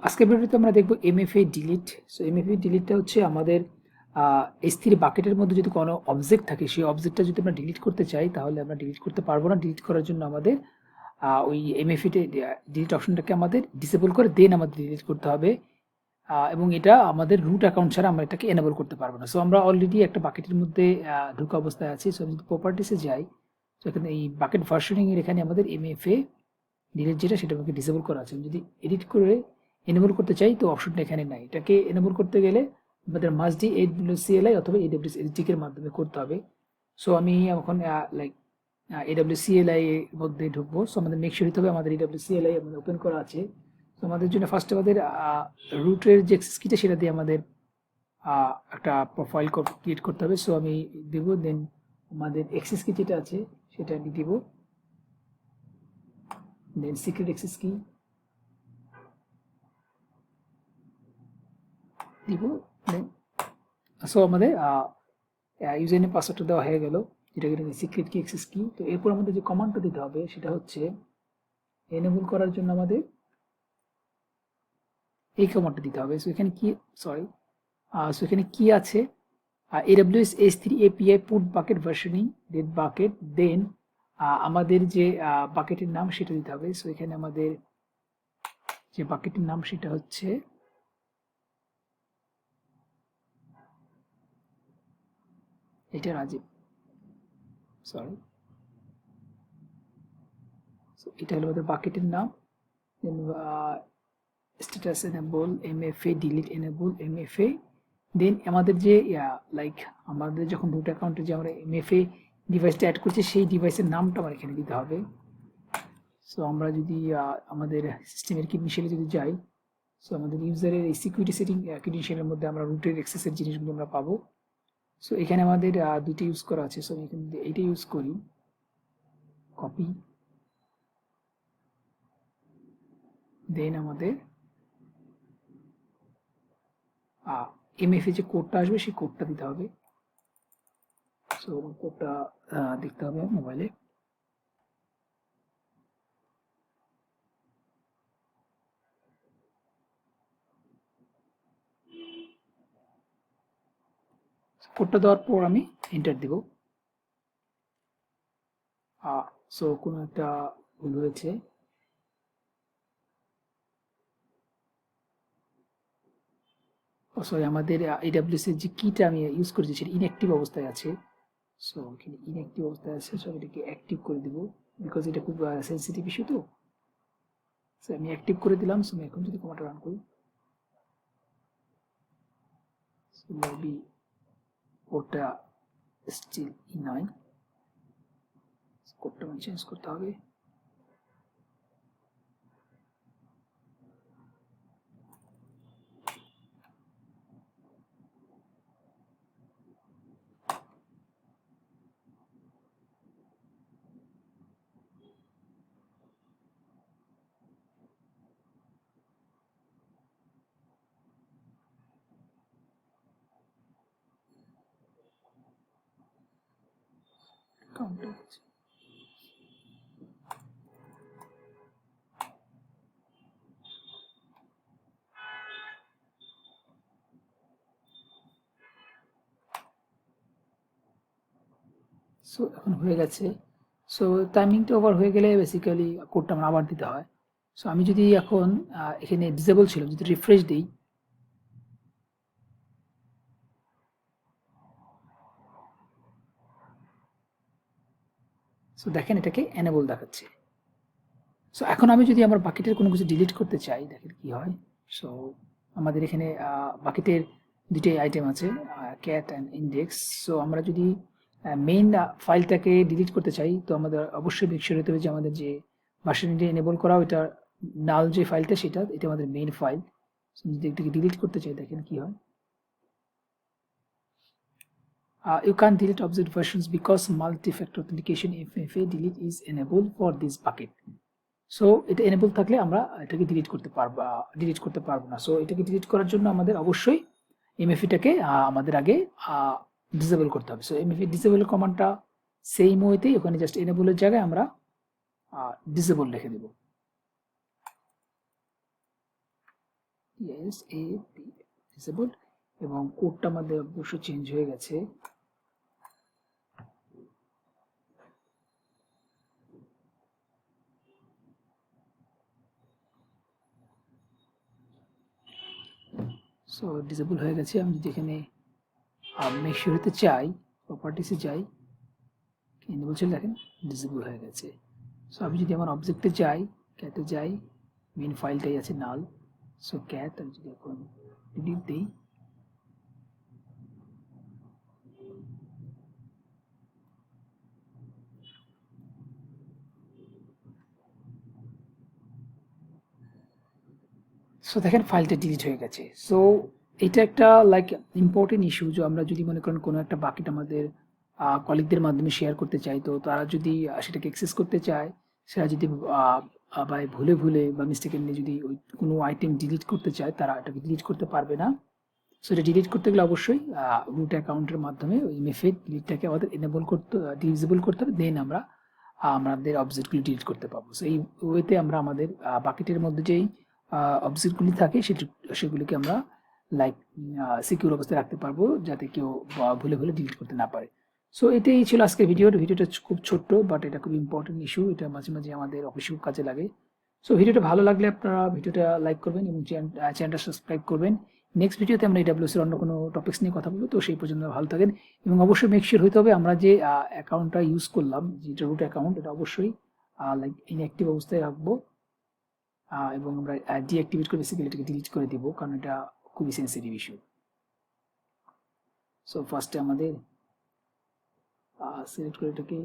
আজকের ভিডিওতে আমরা দেখব এমএফএ ডিলিট। সো এমএফএ ডিলিটটা হচ্ছে আমাদের S3 বাকেটের মধ্যে যদি কোনো অবজেক্ট থাকে, সেই অবজেক্টটা যদি আমরা ডিলিট করতে চাই তাহলে আমরা ডিলিট করতে পারবো না। ডিলিট করার জন্য আমাদের ওই এমএফএতে ডিলিট অপশনটাকে আমাদের ডিসেবল করে দেন আমাদের ডিলিট করতে হবে, এবং এটা আমাদের রুট অ্যাকাউন্ট ছাড়া আমরা এটাকে এনেবল করতে পারবো না। সো আমরা অলরেডি একটা বাকেটের মধ্যে ঢোকা অবস্থায় আছি। সো আমি যদি প্রপার্টিসে যাই, তো এখানে এই বাকেট ভার্সনিং এর এখানে আমাদের এমএফএ ডিলিট যেটা সেটা আমাকে ডিসেবল করা আছে। যদি এডিট করে এনেবল করতে চাই তো অপশনটা এখানে নাই। এটাকে এনেবল করতে গেলে আমাদের মাস্ট ডি AWS-CLI অথবা AWS এডিটিং এর মাধ্যমে করতে হবে। সো আমি এখন লাইক AWS-CLI এর মধ্যে ঢুকবো। সো আমাদের মেক শিওর হতে হবে আমাদের AWS-CLI আমাদের ওপেন করা আছে। তো আমাদের জন্য ফার্স্ট আমাদের রুটের যে অ্যাক্সেস কিটা সেটা দিয়ে আমাদের একটা প্রোফাইল ক্রিয়েট করতে হবে। সো আমি দেবো, দেন আমাদের অ্যাক্সেস কি যেটা আছে সেটা আমি দিব, দেন সিক্রেট অ্যাক্সেস কি দিব, দেন সো আমাদের ইউজার নেম পাসওয়ার্ডটা দেওয়া হয়ে গেল, যেটাকে সিক্রেট কি অ্যাক্সেস কি। তো এরপর আমাদের যে কমান্ডটা দিতে হবে সেটা হচ্ছে এনেবল করার জন্য আমাদের এই কমান্ডটা দিতে হবে। সো এখানে কি সো এখানে কি আছে, AWS S3 API put bucket versioning date bucket, then আমাদের যে বাকেটের নাম সেটা দিতে হবে। সো এখানে আমাদের যে বাকেটের নাম সেটা হচ্ছে এটা রাজীব, সরি। সো এটা হলো আমাদের বাকেটের নাম, then status enable MFA delete enable MFA, then আমাদের যে লাইক আমাদের যখন রুট অ্যাকাউন্টে যে আমরা এমএফএ ডিভাইসটা অ্যাড করছি সেই ডিভাইসের নামটা আমার এখানে দিতে হবে। সো আমরা যদি আমাদের সিস্টেমের ক্রিডেনশিয়ালে যদি যাই, সো আমাদের ইউজারের এই সিকিউরিটি সেটিং ক্রিডেনশিয়ালের মধ্যে আমরা রুটের অ্যাক্সেসের জিনিসগুলো আমরা পাবো। সো এখানে আমাদের দুইটা ইউজ করা আছে। সো আমি এখানে এইটা ইউজ করি, কপি, দেন আমাদের এমএফএ যে কোডটা আসবে সেই কোডটা দিতে হবে। সো কোডটা দেখতে হবে মোবাইলে। কোডটা দেওয়ার পর আমি এন্টার দিব। সো কোনো একটা ভুল হয়েছে। সরি, আমাদের AWS এর যে কিটা আমি ইউজ করেছি সেটা ইনঅ্যাক্টিভ অবস্থায় আছে। সো এখানে ইনঅ্যাক্টিভ অবস্থায় আছে, সো এটাকে অ্যাক্টিভ করে দিব, বিকজ এটা খুব সেন্সিটিভ ইস্যু। তো সো আমি অ্যাক্টিভ করে দিলাম। সো আমি এখন যদি কমান্ডটা রান করি, সো মেবি কোডটা স্টিল নয়, কোডটা আমি চেঞ্জ করতে হবে। কাউন্টার সো এখন হয়ে গেছে। সো টাইমিংটা ওভার হয়ে গেলে বেসিক্যালি কোডটা আমার আবার দিতে হয়। সো আমি যদি এখন এখানে ডিসেবল ছিল, যদি রিফ্রেশ দিই, সো দেখেন এটাকে এনেবল দেখাচ্ছে। সো এখন আমি যদি আমার বাকেটের কোনো কিছু ডিলিট করতে চাই, দেখেন কি হয়। সো আমাদের এখানে বাকেটের দুটোই আইটেম আছে, ক্যাট অ্যান্ড ইন্ডেক্স। সো আমরা যদি মেইন ফাইলটাকে ডিলিট করতে চাই তো আমাদের অবশ্যই মেক শিওর হতে হবে যে আমাদের যে ভার্সনটি এনেবল করা ওইটা নাল যে ফাইলটা সেটা এটা আমাদের মেইন ফাইল। যদি এটাকে ডিলিট করতে চাই দেখেন কি হয়। You can't delete object versions because multi-factor authentication MFA delete is enabled for this bucket. So এটা এনেবল থাকলে আমরা এটাকে ডিলিট করতে পারবো না। সো এটাকে ডিলিট করার জন্য আমাদের অবশ্যই এমএফইটাকে আমাদের আগে ডিসেবল করতে হবে। সো এমএফই ডিসেবল কমান্ডটা সেম ওয়েতেই ওখানে জাস্ট এনেবলের জায়গায় আমরা ডিসেবল লিখে দেব। SAP ডিসেবল, এবং কোডটা আমাদের অবশ্য চেঞ্জ হয়ে গেছে। সো ডিসেবল হয়ে গেছে। আমি যদি এখানে মেক শিওর হতে চাই, প্রপার্টিসে যাই, এনেবল ছিল, দেখেন ডিসেবল হয়ে গেছে। সো আমি যদি আমার অবজেক্টে যাই, ক্যাটে যাই, মেন ফাইলটাই আছে নাল। সো ক্যাট আমি যদি এখন ডিলিট দিই, সো দেখেন ফাইলটা ডিলিট হয়ে গেছে। সো এটা একটা লাইক ইম্পর্টেন্ট ইস্যু, যে আমরা যদি মনে করেন কোনো একটা বাকেট আমাদের কলিগদের মাধ্যমে শেয়ার করতে চাই, তো তারা যদি সেটাকে অ্যাক্সেস করতে চায়, সেটা যদি বা ভুলে ভুলে বা মিস্টেকেনলি যদি ওই কোনো আইটেম ডিলিট করতে চায়, তারা এটাকে ডিলিট করতে পারবে না। সো এটা ডিলিট করতে গেলে অবশ্যই রুট অ্যাকাউন্টের মাধ্যমে ওই মেথড ডিলিটটাকে আমাদের এনেবল করতে, ডিসেবল করতে হবে, দেন আমরা আমাদের অবজেক্টগুলি ডিলিট করতে পারবো। সো এই ওয়েতে আমরা আমাদের বাকেটের মধ্যে যেই অবজেক্টগুলি থাকে সেগুলিকে আমরা লাইক সিকিউর অবস্থায় রাখতে পারবো, যাতে কেউ ভুলে ভুলে ডিলিট করতে না পারে। সো এটাই ছিল আজকের ভিডিওটা খুব ছোট্ট, বাট এটা খুব ইম্পর্টেন্ট ইস্যু, এটা মাঝে মাঝে আমাদের অফিসে খুব কাজে লাগে। সো ভিডিওটা ভালো লাগলে আপনারা ভিডিওটা লাইক করবেন এবং চ্যানেলটা সাবস্ক্রাইব করবেন। নেক্সট ভিডিওতে আমরা AWS এর অন্য কোনো টপিক্স নিয়ে কথা বলবো। তো সেই পর্যন্ত ভালো থাকেন, এবং অবশ্যই মেক শিওর হতে হবে আমরা যে অ্যাকাউন্টটা ইউজ করলাম, যেটা রুট অ্যাকাউন্ট, এটা অবশ্যই লাইক ইনঅ্যাক্টিভ অবস্থায় রাখবো, এবং আমরা ডিঅ্যাক্টিভেট করে বেসিক্যালি এটাকে ডিলিট করে দিব, কারণ এটা খুবই সেন্সিটিভ ইস্যু। সো ফার্স্টে আমাদের সিলেক্ট করে এটাকে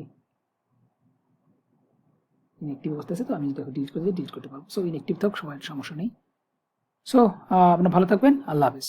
ইনঅ্যাক্টিভ অবস্থা আছে, তো আমি যদি ডিলিট করে দিই ডিলিট করতে পারবো। সো ইনঅ্যাক্টিভ থাক, সবাই সমস্যা নেই। সো আপনারা ভালো থাকবেন, আল্লাহ হাফেজ।